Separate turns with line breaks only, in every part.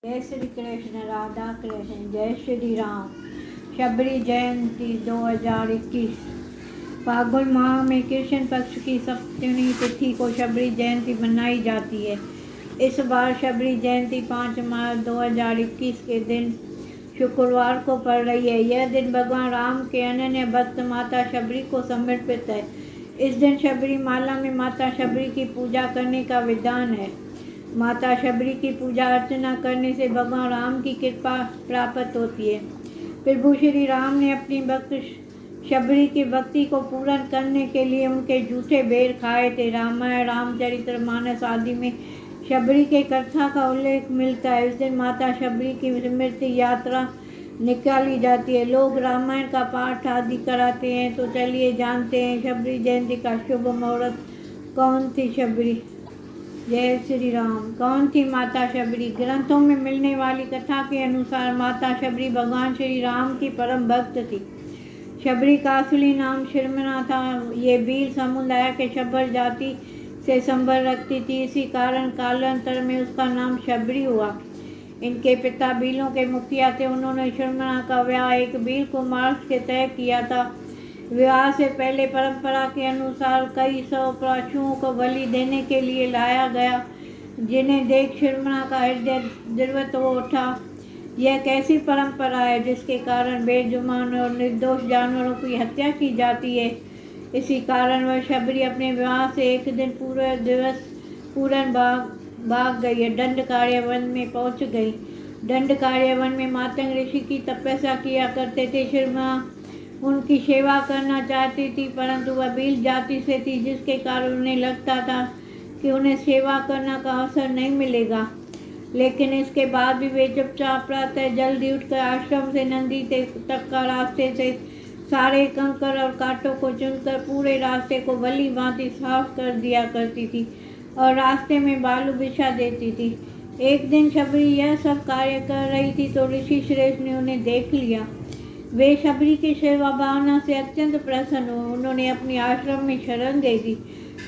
जय श्री कृष्ण, राधा कृष्ण, जय श्री राम। शबरी जयंती 2021 फाल्गुन माह में कृष्ण पक्ष की सप्तमी तिथि को शबरी जयंती मनाई जाती है। इस बार शबरी जयंती 5 मार्च 2021 के दिन शुक्रवार को पड़ रही है। यह दिन भगवान राम के अनन्य भक्त माता शबरी को समर्पित है। इस दिन शबरी माला में माता शबरी की पूजा करने का विधान है। माता शबरी की पूजा अर्चना करने से भगवान राम की कृपा प्राप्त होती है। प्रभु श्री राम ने अपनी भक्त शबरी की भक्ति को पूर्ण करने के लिए उनके जूठे बेर खाए थे। रामायण, रामचरितमानस आदि में शबरी के कथा का उल्लेख मिलता है। इस दिन माता शबरी की स्मृति यात्रा निकाली जाती है। लोग रामायण का पाठ आदि कराते हैं। तो चलिए जानते हैं शबरी जयंती का शुभ मुहूर्त। कौन थी शबरी? जय श्री राम। कौन थी माता शबरी? ग्रंथों में मिलने वाली कथा के अनुसार माता शबरी भगवान श्री राम की परम भक्त थी। शबरी का असली नाम शिरमना था। ये बील समुदाय के शबर जाति से संबंध रखती थी। इसी कारण कालांतर में उसका नाम शबरी हुआ। इनके पिता बीलों के मुखिया थे। उन्होंने शिरमना का विवाह एक बील कुमार से तय किया था। विवाह से पहले परंपरा के अनुसार कई 100 पशुओं को बलि देने के लिए लाया गया, जिन्हें देख शिरमना का हृदय द्रवित हो उठा। यह कैसी परंपरा है जिसके कारण बेजुबान और निर्दोष जानवरों की हत्या की जाती है? इसी कारण वह शबरी अपने विवाह से एक दिन पूरे दिवस पूरन भाग गई। दंडकारण्य वन में पहुंच गई। दंडकारण्य वन में मातंग ऋषि की तपस्या किया करते थे। शिरमना उनकी सेवा करना चाहती थी, परंतु वह बील जाति से थी, जिसके कारण उन्हें लगता था कि उन्हें सेवा करने का अवसर नहीं मिलेगा। लेकिन इसके बाद भी वे चुपचाप प्रातः जल्दी उठकर आश्रम से नदी तक का रास्ते से सारे कंकड़ और कांटों को चुनकर पूरे रास्ते को भली भांति साफ कर दिया करती थी और रास्ते में बालू बिछा देती थी। एक दिन शबरी यह सब कार्य कर रही थी तो ऋषि श्रेष्ठ ने उन्हें देख लिया। वे शबरी की सेवा भावना से अत्यंत प्रसन्न हुए। उन्होंने अपनी आश्रम में शरण दे दी।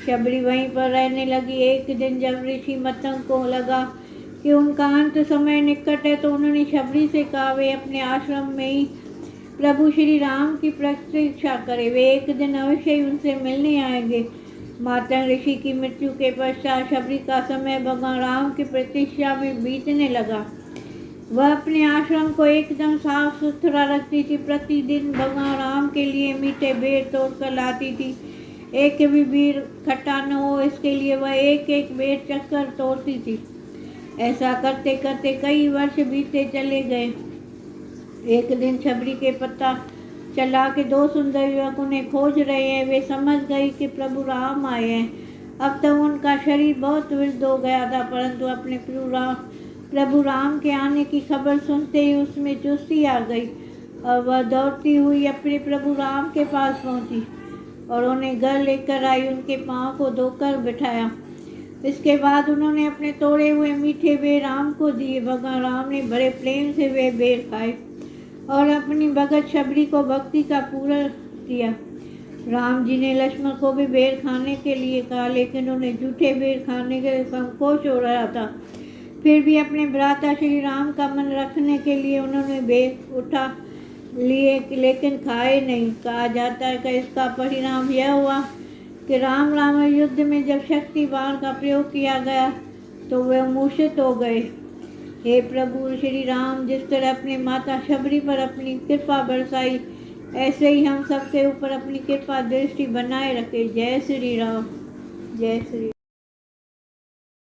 शबरी वहीं पर रहने लगी। एक दिन जब ऋषि मतंग को लगा कि उनका अंत समय निकट है तो उन्होंने शबरी से कहा वे अपने आश्रम में ही प्रभु श्री राम की प्रतीक्षा करें। वे एक दिन अवश्य ही उनसे मिलने आएंगे। मतंग ऋषि की मृत्यु के पश्चात शबरी का समय भगवान राम की प्रतीक्षा में बीतने लगा। वह अपने आश्रम को एकदम साफ सुथरा रखती थी। प्रतिदिन भगवान राम के लिए मीठे बेर तोड़कर लाती थी। एक भी बेर खट्टा न हो, इसके लिए वह एक एक बेर चक्कर तोड़ती थी। ऐसा करते करते कई वर्ष बीते चले गए। एक दिन शबरी के पता चला कि 2 सुंदर युवक उन्हें खोज रहे हैं। वे समझ गई कि प्रभु राम आए हैं। अब तक उनका शरीर बहुत वृद्ध हो गया था, परंतु अपने प्रभु राम के आने की खबर सुनते ही उसमें चुस्ती आ गई और वह दौड़ती हुई अपने प्रभु राम के पास पहुंची और उन्हें घर लेकर आई। उनके पाँव को धोकर बिठाया। इसके बाद उन्होंने अपने तोड़े हुए मीठे बेर राम को दिए। भगवान राम ने बड़े प्रेम से वे बेर खाए और अपनी भगत शबरी को भक्ति का पूरा किया। राम जी ने लक्ष्मण को भी बेर खाने के लिए कहा, लेकिन उन्हें जूठे बेर खाने के लिए संकोच हो रहा था। फिर भी अपने भ्राता श्री राम का मन रखने के लिए उन्होंने बेर उठा लिए, लेकिन खाए नहीं। कहा जाता है कि इसका परिणाम यह हुआ कि राम युद्ध में जब शक्ति बाण का प्रयोग किया गया तो वे मूर्छित हो गए। हे प्रभु श्री राम, जिस तरह अपनी माता शबरी पर अपनी कृपा बरसाई, ऐसे ही हम सबके ऊपर अपनी कृपा दृष्टि बनाए रखे। जय श्री राम। जय श्री